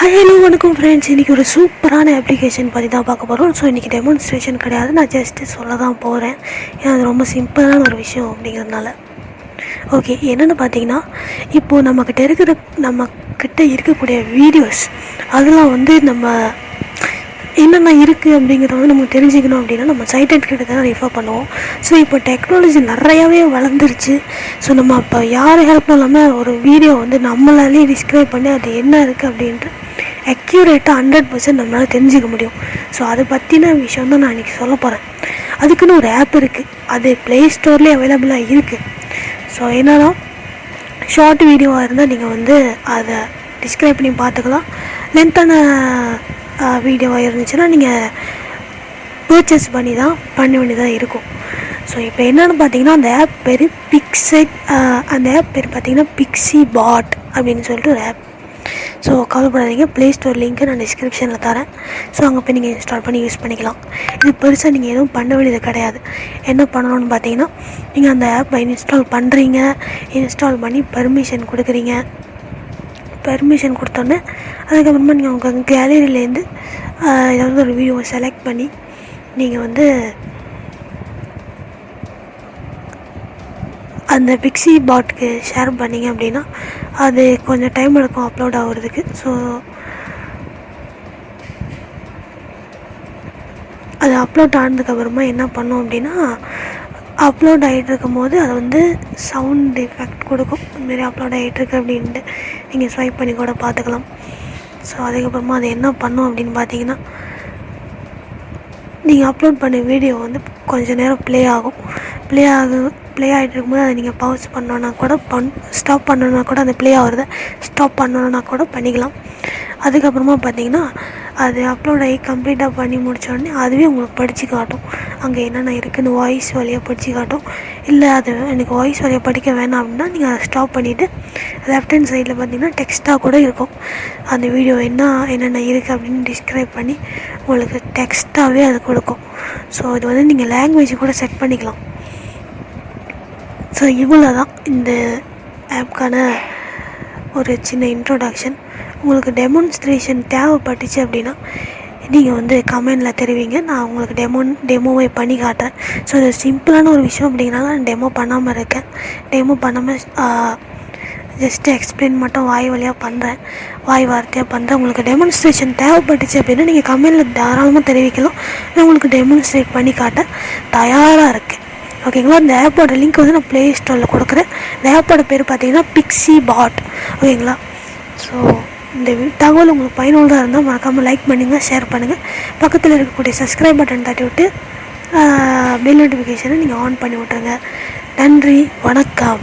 Hello வணக்கம் friends. இன்றைக்கி ஒரு சூப்பரான அப்ளிகேஷன் பற்றி தான் பார்க்க போகிறோம். ஸோ இன்றைக்கி டெமான்ஸ்ட்ரேஷன் கிடையாது, நான் ஜஸ்ட்டு சொல்ல தான் போகிறேன். ஏன்னா அது ரொம்ப சிம்பிளான ஒரு விஷயம் அப்படிங்கிறதுனால. ஓகே, என்னென்னு பார்த்தீங்கன்னா, இப்போது நம்மக்கிட்ட இருக்கக்கூடிய வீடியோஸ் அதெல்லாம் வந்து நம்ம என்னென்ன இருக்குது அப்படிங்கிறத வந்து நம்ம தெரிஞ்சுக்கணும் அப்படின்னா நம்ம சைட்டட் கிட்ட தான் ரெஃபர் பண்ணுவோம். ஸோ இப்போ டெக்னாலஜி நிறையாவே வளர்ந்துருச்சு. ஸோ நம்ம இப்போ யார் ஹெல்ப்பும் இல்லாமல் ஒரு வீடியோ வந்து நம்மளாலே டிஸ்கிரைப் பண்ணி அது என்ன இருக்குது அப்படின்ட்டு அக்யூரேட்டாக 100% நம்மளால் தெரிஞ்சிக்க முடியும். ஸோ அதை பற்றின விஷயம் தான் நான் இன்றைக்கி சொல்ல போகிறேன். அதுக்குன்னு ஒரு ஆப் இருக்குது, அது ப்ளே ஸ்டோர்லேயே அவைலபிளாக இருக்குது. ஸோ என்னன்னா, ஷார்ட் வீடியோவாக இருந்தால் நீங்கள் வந்து அதை டிஸ்கிரைப் பண்ணி பார்த்துக்கலாம். லென்த்தான வீடியோவாக இருந்துச்சுன்னா நீங்கள் பர்ச்சேஸ் பண்ண வேண்டியதாக இருக்கும். ஸோ இப்போ என்னென்னு பார்த்தீங்கன்னா, அந்த ஆப் பேர் அந்த ஆப் பேர் பார்த்தீங்கன்னா பிக்ஸி பாட் அப்படின்னு சொல்லிட்டு ஒரு ஆப். ஸோ கவலைப்படாதீங்க, ப்ளே ஸ்டோர் லிங்க்கு நான் டிஸ்கிரிப்ஷனில் தரேன். ஸோ அங்கே போய் நீங்கள் இன்ஸ்டால் பண்ணி யூஸ் பண்ணிக்கலாம். இது பெருசாக நீங்கள் எதுவும் பண்ண வேண்டியது கிடையாது. என்ன பண்ணணும்னு பார்த்தீங்கன்னா, நீங்கள் அந்த ஆப்பை இன்ஸ்டால் பண்ணுறீங்க, இன்ஸ்டால் பண்ணி பர்மிஷன் கொடுக்குறீங்க. பர்மிஷன் கொடுத்தோன்னே அதுக்கப்புறமா நீங்கள் உங்கள் கேலரியிலேருந்து ஏதாவது ஒரு வீடியோவை செலக்ட் பண்ணி நீங்கள் வந்து அந்த பிக்ஸி பாட்க்கு ஷேர் பண்ணிங்க அப்படின்னா அது கொஞ்சம் டைம் எடுக்கும் அப்லோட் ஆகுறதுக்கு. ஸோ அது அப்லோட் ஆனதுக்கப்புறமா என்ன பண்ணோம் அப்படின்னா, அப்லோட் ஆகிட்டு இருக்கும் போது அது வந்து சவுண்ட் எஃபெக்ட் கொடுக்கும். இதுமாரி அப்லோட் ஆகிட்டுருக்கு அப்படின்ட்டு நீங்கள் ஸ்வைப் பண்ணி கூட பார்த்துக்கலாம். ஸோ அதுக்கப்புறமா அது என்ன பண்ணோம் அப்படின்னு பார்த்தீங்கன்னா, நீங்கள் அப்லோட் பண்ண வீடியோ வந்து கொஞ்சம் நேரம் ப்ளே ஆகிட்டு இருக்கும்போது அதை நீங்கள் பாஸ் பண்ணோன்னா கூட ஸ்டாப் பண்ணணுன்னா கூட அந்த ப்ளே ஆகிறத ஸ்டாப் பண்ணணுன்னா கூட பண்ணிக்கலாம். அதுக்கப்புறமா பார்த்தீங்கன்னா, அது அப்லோட் ஆகி கம்ப்ளீட்டாக பண்ணி முடித்தோடனே அதுவே உங்களுக்கு படித்து காட்டும். அங்கே என்னென்ன இருக்குதுன்னு வாய்ஸ் வழியாக படித்து காட்டும். இல்லை அது எனக்கு வாய்ஸ் வழியாக படிக்க வேணாம் அப்படின்னா நீங்கள் அதை ஸ்டாப் பண்ணிவிட்டு லெஃப்ட் ஹேண்ட் சைடில் பார்த்தீங்கன்னா டெக்ஸ்ட்டாக கூட இருக்கும். அந்த வீடியோ என்னென்ன இருக்குது அப்படின்னு டிஸ்கிரைப் பண்ணி உங்களுக்கு டெக்ஸ்ட்டாகவே அது கொடுக்கும். ஸோ இது வந்து நீங்கள் லாங்குவேஜ் கூட செட் பண்ணிக்கலாம். ஸோ இவ்வளோ தான் இந்த ஆப்க்கான ஒரு சின்ன இன்ட்ரோடக்ஷன். உங்களுக்கு டெமான்ஸ்ட்ரேஷன் தேவைப்பட்டுச்சு அப்படின்னா நீங்கள் வந்து கமெண்டில் தெரிவிங்க, நான் உங்களுக்கு டெமோவை பண்ணி காட்டுறேன். ஸோ இது சிம்பிளான ஒரு விஷயம் அப்படிங்கிறனால நான் டெமோ பண்ணாமல் இருக்கேன். டெமோ பண்ணாமல் ஜஸ்ட்டு எக்ஸ்பிளைன் மட்டும் வாய் வார்த்தையாக பண்ணுறேன். உங்களுக்கு டெமான்ஸ்ட்ரேஷன் தேவைப்பட்டுச்சு அப்படின்னா நீங்கள் கமெண்டில் தாராளமாக தெரிவிக்கலாம். நான் உங்களுக்கு டெமான்ஸ்ட்ரேட் பண்ணி காட்ட தயாராக இருக்கேன். ஓகேங்களா? இந்த ஆப்போட லிங்க் வந்து நான் ப்ளே ஸ்டோரில் கொடுக்குறேன். இந்த ஆப்போட பேர் பார்த்தீங்கன்னா பிக்ஸி பாட். ஓகேங்களா? ஸோ இந்த தகவல் உங்களுக்கு பயனுள்ளதாக இருந்தால் மறக்காமல் லைக் பண்ணுங்கள், ஷேர் பண்ணுங்கள். பக்கத்தில் இருக்கக்கூடிய சப்ஸ்கிரைப் பட்டன் தட்டி விட்டு பெல் நோட்டிஃபிகேஷனை நீங்கள் ஆன் பண்ணி விட்ருங்க. நன்றி, வணக்கம்.